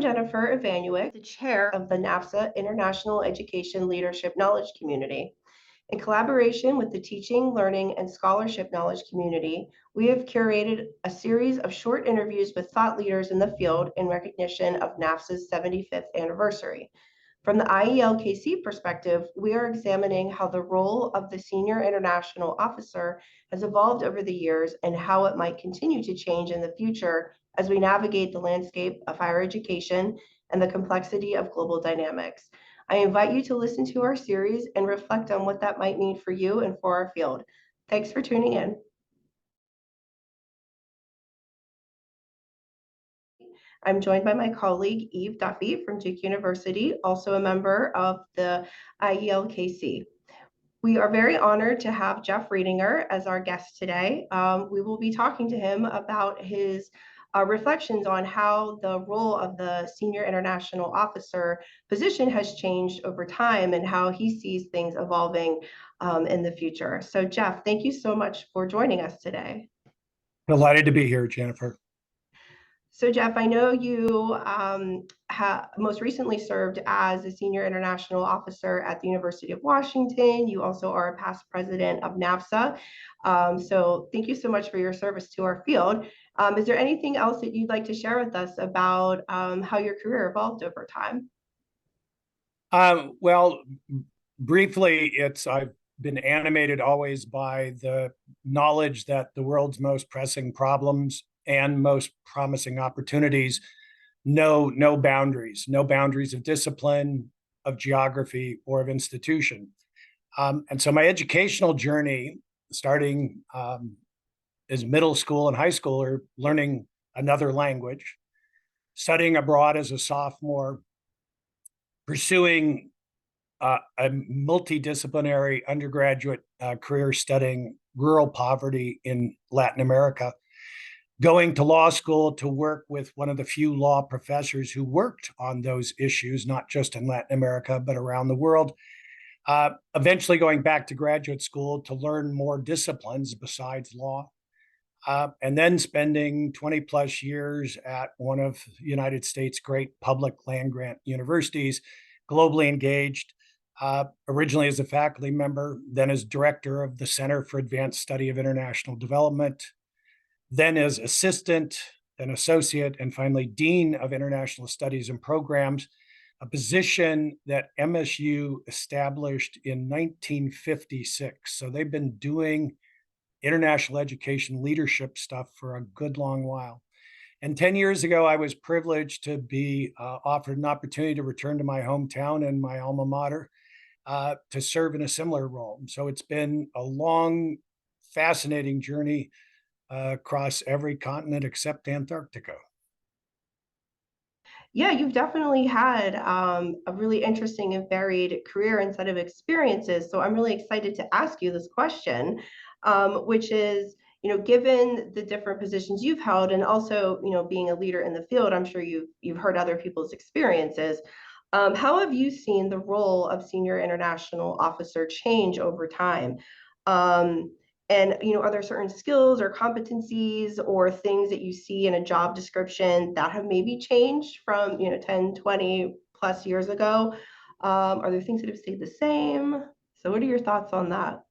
Jennifer Evanuik, the chair of the NAFSA International Education Leadership Knowledge Community. In collaboration with the teaching, learning, and scholarship knowledge community, we have curated a series of short interviews with thought leaders in the field in recognition of NAFSA's 75th anniversary. From the IEL KC perspective, we are examining how the role of the senior international officer has evolved over the years and how it might continue to change in the future as we navigate the landscape of higher education and the complexity of global dynamics. I invite you to listen to our series and reflect on what that might mean for you and for our field. Thanks for tuning in. I'm joined by my colleague, Eve Duffy from Duke University, also a member of the IEL KC. We are very honored to have Jeff Riedinger as our guest today. We will be talking to him about his reflections on how the role of the senior international officer position has changed over time and how he sees things evolving in the future. So Jeff, thank you so much for joining us today. Delighted to be here, Jennifer. So Jeff, I know you most recently served as a senior international officer at the University of Washington. You also are a past president of NAFSA. So thank you so much for your service to our field. Is there anything else that you'd like to share with us about how your career evolved over time? Well, briefly, I've been animated always by the knowledge that the world's most pressing problems and most promising opportunities know no boundaries of discipline, of geography, or of institution. And so my educational journey, starting as middle school and high school, or learning another language, studying abroad as a sophomore, pursuing a multidisciplinary undergraduate career studying rural poverty in Latin America, going to law school to work with one of the few law professors who worked on those issues, not just in Latin America, but around the world. Eventually going back to graduate school to learn more disciplines besides law. And then spending 20 plus years at one of the United States' great public land grant universities, globally engaged, originally as a faculty member, then as director of the Center for Advanced Study of International Development, then as assistant, then associate, and finally dean of international studies and programs, a position that MSU established in 1956. So they've been doing international education leadership stuff for a good long while. And 10 years ago, I was privileged to be offered an opportunity to return to my hometown and my alma mater to serve in a similar role. So it's been a long, fascinating journey across every continent except Antarctica. Yeah, you've definitely had a really interesting and varied career and set of experiences. So I'm really excited to ask you this question, which is, given the different positions you've held and also, being a leader in the field, I'm sure you've heard other people's experiences. How have you seen the role of senior international officer change over time? And are there certain skills or competencies or things that you see in a job description that have maybe changed from 10, 20 plus years ago? Are there things that have stayed the same? So what are your thoughts on that?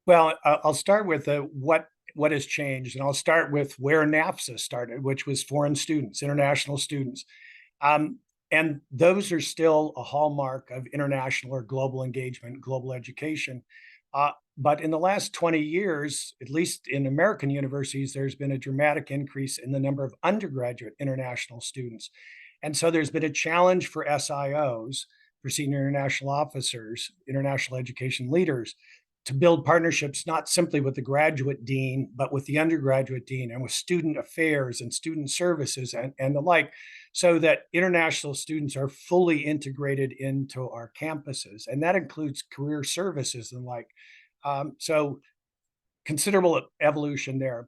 Well, I'll start with what has changed, and I'll start with where NAFSA started, which was foreign students, international students. And those are still a hallmark of international or global engagement, global education. But in the last 20 years, at least in American universities, there's been a dramatic increase in the number of undergraduate international students. And so there's been a challenge for SIOs, for senior international officers, international education leaders, to build partnerships not simply with the graduate dean, but with the undergraduate dean and with student affairs and student services and the like, so that international students are fully integrated into our campuses. And that includes career services and like. So considerable evolution there.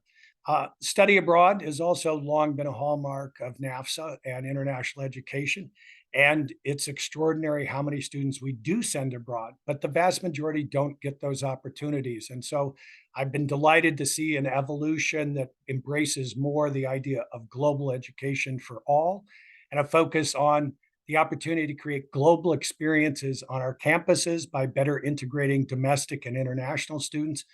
Study abroad has also long been a hallmark of NAFSA and international education. And it's extraordinary how many students we do send abroad, but the vast majority don't get those opportunities. And so I've been delighted to see an evolution that embraces more the idea of global education for all, and a focus on the opportunity to create global experiences on our campuses by better integrating domestic and international students,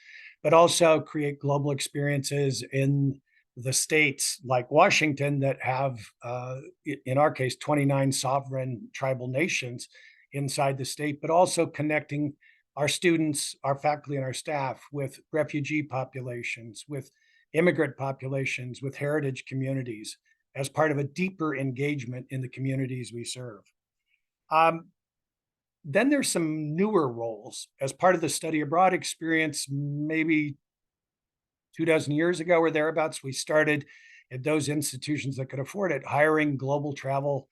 but also create global experiences in the states like Washington that have, in our case, 29 sovereign tribal nations inside the state, but also connecting our students, our faculty, and our staff with refugee populations, with immigrant populations, with heritage communities as part of a deeper engagement in the communities we serve. Then there's some newer roles as part of the study abroad experience. Maybe 24 years ago or thereabouts, we started at those institutions that could afford it, hiring global travel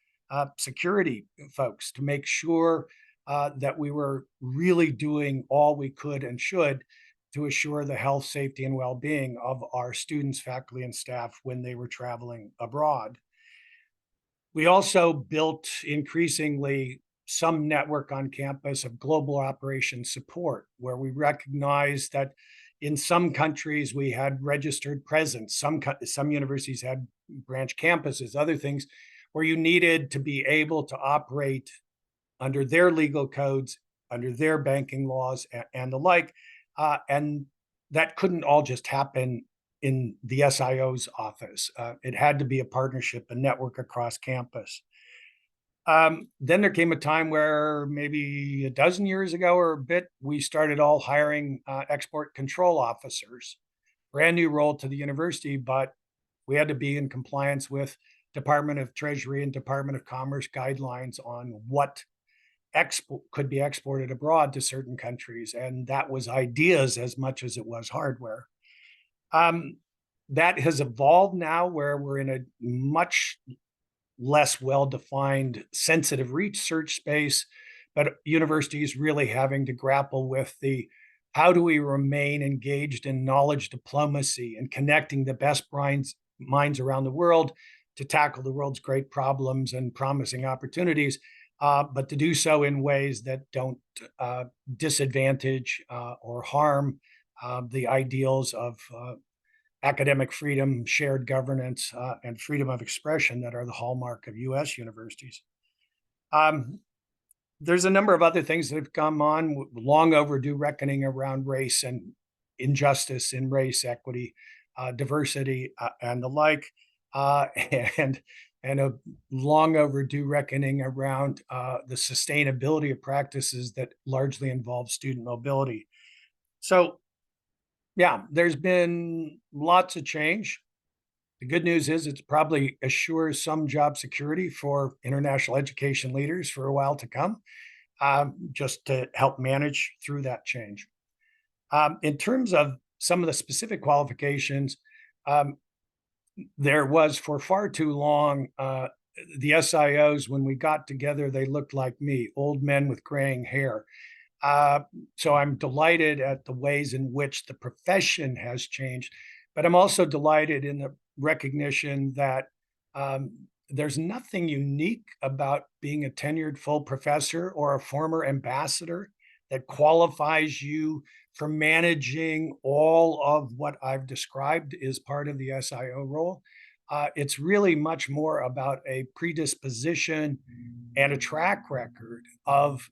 security folks to make sure that we were really doing all we could and should to assure the health, safety, and well-being of our students, faculty, and staff when they were traveling abroad. We also built increasingly some network on campus of global operations support, where we recognized that in some countries we had registered presence. Some universities had branch campuses, other things where you needed to be able to operate under their legal codes, under their banking laws, and the like. And that couldn't all just happen in the SIO's office. It had to be a partnership, a network across campus. Then there came a time where maybe 12 years ago or a bit, we started all hiring export control officers, brand new role to the university, but we had to be in compliance with Department of Treasury and Department of Commerce guidelines on what could be exported abroad to certain countries. And that was ideas as much as it was hardware. That has evolved now where we're in a much less well-defined sensitive research space, but universities really having to grapple with how do we remain engaged in knowledge diplomacy and connecting the best minds around the world to tackle the world's great problems and promising opportunities, but to do so in ways that don't disadvantage or harm the ideals of academic freedom, shared governance, and freedom of expression that are the hallmark of US universities. There's a number of other things that have come on, long overdue reckoning around race and injustice in race, equity, diversity, and the like, and a long overdue reckoning around the sustainability of practices that largely involve student mobility. So yeah, there's been lots of change. The good news is it's probably assures some job security for international education leaders for a while to come, just to help manage through that change. In terms of some of the specific qualifications, there was for far too long, the SIOs, when we got together, they looked like me, old men with graying hair. So I'm delighted at the ways in which the profession has changed, but I'm also delighted in the recognition that there's nothing unique about being a tenured full professor or a former ambassador that qualifies you for managing all of what I've described as part of the SIO role. It's really much more about a predisposition and a track record of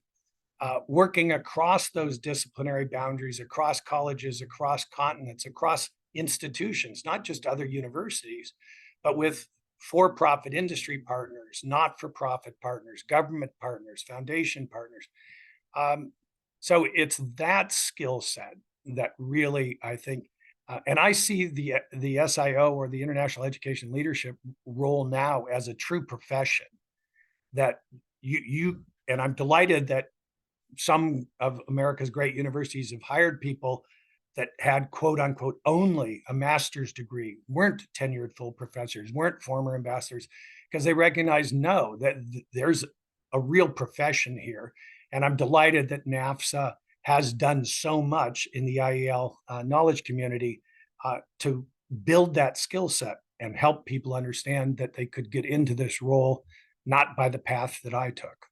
working across those disciplinary boundaries, across colleges, across continents, across institutions, not just other universities, but with for-profit industry partners, not-for-profit partners, government partners, foundation partners. So it's that skill set that really, I think, and I see the SIO or the International Education Leadership role now as a true profession that and I'm delighted that some of America's great universities have hired people that had quote unquote only a master's degree, weren't tenured full professors, weren't former ambassadors, because they recognize that there's a real profession here. And I'm delighted that NAFSA has done so much in the IEL knowledge community to build that skill set and help people understand that they could get into this role, not by the path that I took.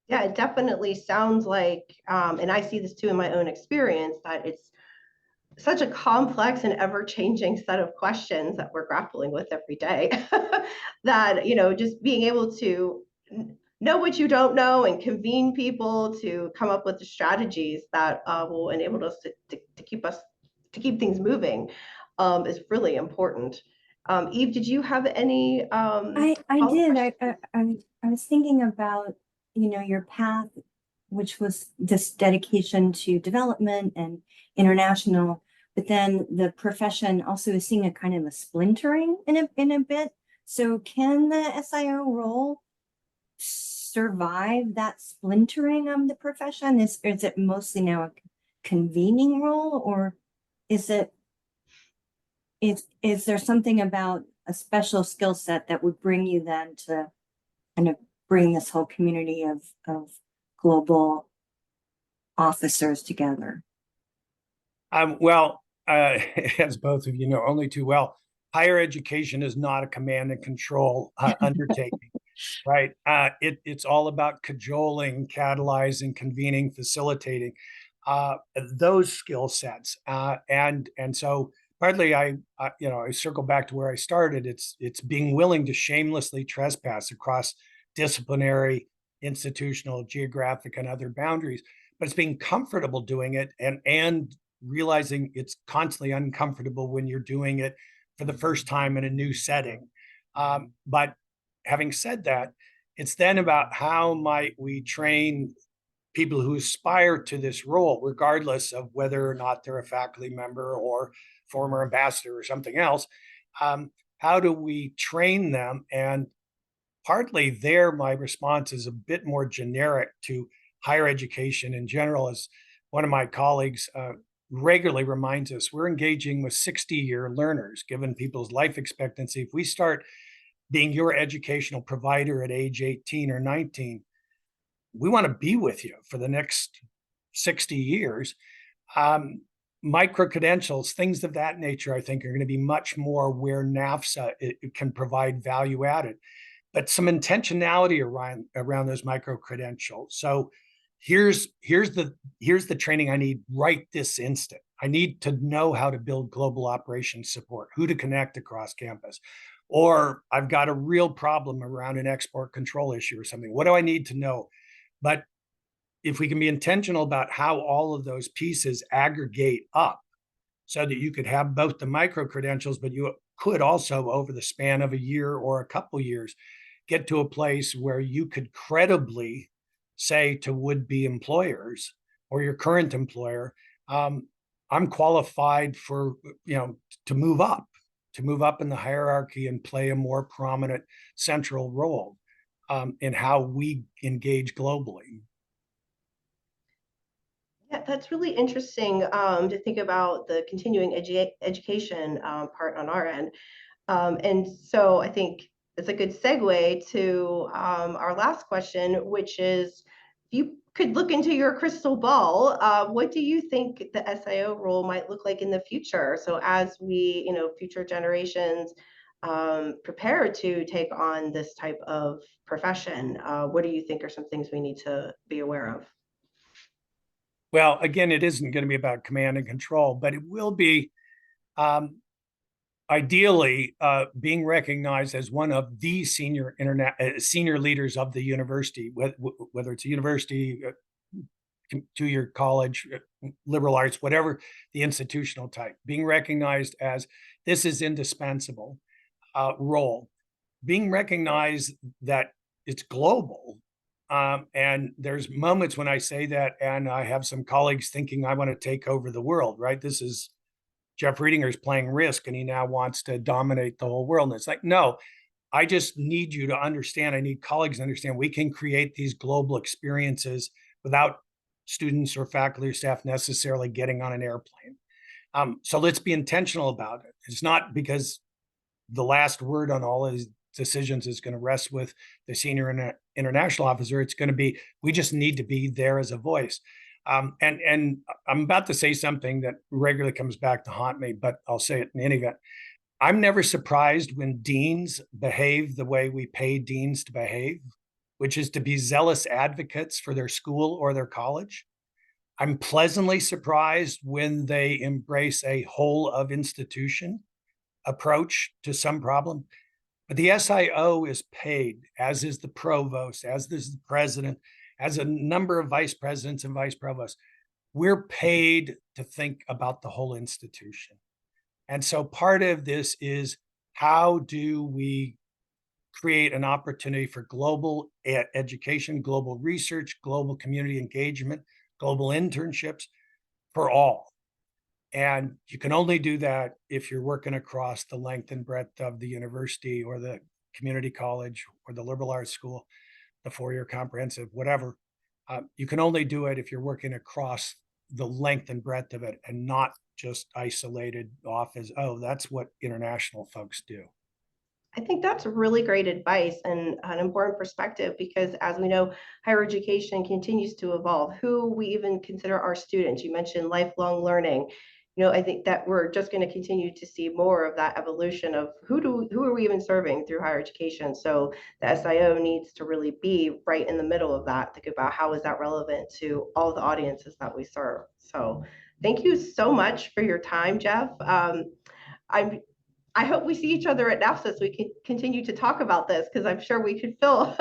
Yeah, it definitely sounds like, and I see this too in my own experience, that such a complex and ever-changing set of questions that we're grappling with every day that, just being able to know what you don't know and convene people to come up with the strategies that will enable us to keep things moving is really important. Eve, did you have any I follow-up did. questions? I was thinking about, your path, which was this dedication to development and international, but then the profession also is seeing a kind of a splintering in a bit. So can the SIO role survive that splintering of the profession? Is it mostly now a convening role, or is it is there something about a special skill set that would bring you then to kind of bring this whole community of global officers together? Well, as both of you know only too well, higher education is not a command and control undertaking, right? It's all about cajoling, catalyzing, convening, facilitating those skill sets, and so partly I circle back to where I started. It's being willing to shamelessly trespass across disciplinary, institutional, geographic, and other boundaries, but it's being comfortable doing it and realizing it's constantly uncomfortable when you're doing it for the first time in a new setting. But having said that, it's then about how might we train people who aspire to this role, regardless of whether or not they're a faculty member or former ambassador or something else. How do we train them? And partly there, my response is a bit more generic to higher education in general. As one of my colleagues regularly reminds us, we're engaging with 60-year learners, given people's life expectancy. If we start being your educational provider at age 18 or 19, we want to be with you for the next 60 years. Micro credentials, things of that nature, I think are going to be much more where NAFSA it can provide value added, but some intentionality around those micro credentials. So here's the training I need right this instant. I need to know how to build global operations support, who to connect across campus, or I've got a real problem around an export control issue or something. What do I need to know? But if we can be intentional about how all of those pieces aggregate up so that you could have both the micro credentials, but you could also, over the span of a year or a couple years, get to a place where you could credibly say to would-be employers or your current employer, I'm qualified for, to move up in the hierarchy and play a more prominent central role in how we engage globally. Yeah, that's really interesting to think about the continuing education part on our end. And so I think it's a good segue to our last question, which is, if you could look into your crystal ball, what do you think the SIO role might look like in the future? So as we, future generations prepare to take on this type of profession, what do you think are some things we need to be aware of? Well, again, it isn't going to be about command and control, but it will be ideally being recognized as one of the senior leaders of the university, whether it's a university, two-year college, liberal arts, whatever the institutional type, being recognized as this is indispensable role, being recognized that it's global. And there's moments when I say that, and I have some colleagues thinking I want to take over the world, right? This is Jeff Riedinger's playing Risk, and he now wants to dominate the whole world. And it's like, no, I just need you to understand. I need colleagues to understand we can create these global experiences without students or faculty or staff necessarily getting on an airplane. So let's be intentional about it. It's not because the last word on all of these decisions is going to rest with the senior international officer. It's going to be, we just need to be there as a voice. And I'm about to say something that regularly comes back to haunt me, but I'll say it in any event. I'm never surprised when deans behave the way we pay deans to behave, which is to be zealous advocates for their school or their college. I'm pleasantly surprised when they embrace a whole of institution approach to some problem. But the SIO is paid, as is the provost, as is the president, as a number of vice presidents and vice provosts. We're paid to think about the whole institution. And so part of this is, how do we create an opportunity for global education, global research, global community engagement, global internships for all? And you can only do that if you're working across the length and breadth of the university or the community college or the liberal arts school, the four-year comprehensive, whatever. You can only do it if you're working across the length and breadth of it and not just isolated off as, oh, that's what international folks do. I think that's really great advice and an important perspective, because as we know, higher education continues to evolve. Who we even consider our students. You mentioned lifelong learning. I think that we're just going to continue to see more of that evolution of who are we even serving through higher education. So the SIO needs to really be right in the middle of that. Think about how is that relevant to all the audiences that we serve. So thank you so much for your time, Jeff. I hope we see each other at NAFSA so we can continue to talk about this, because I'm sure we could fill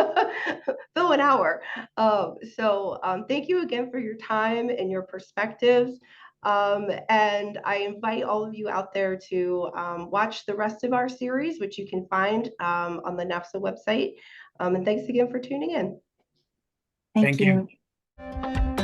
fill an hour. Thank you again for your time and your perspectives. And I invite all of you out there to watch the rest of our series, which you can find on the NAFSA website. And thanks again for tuning in. Thank Thank you. you.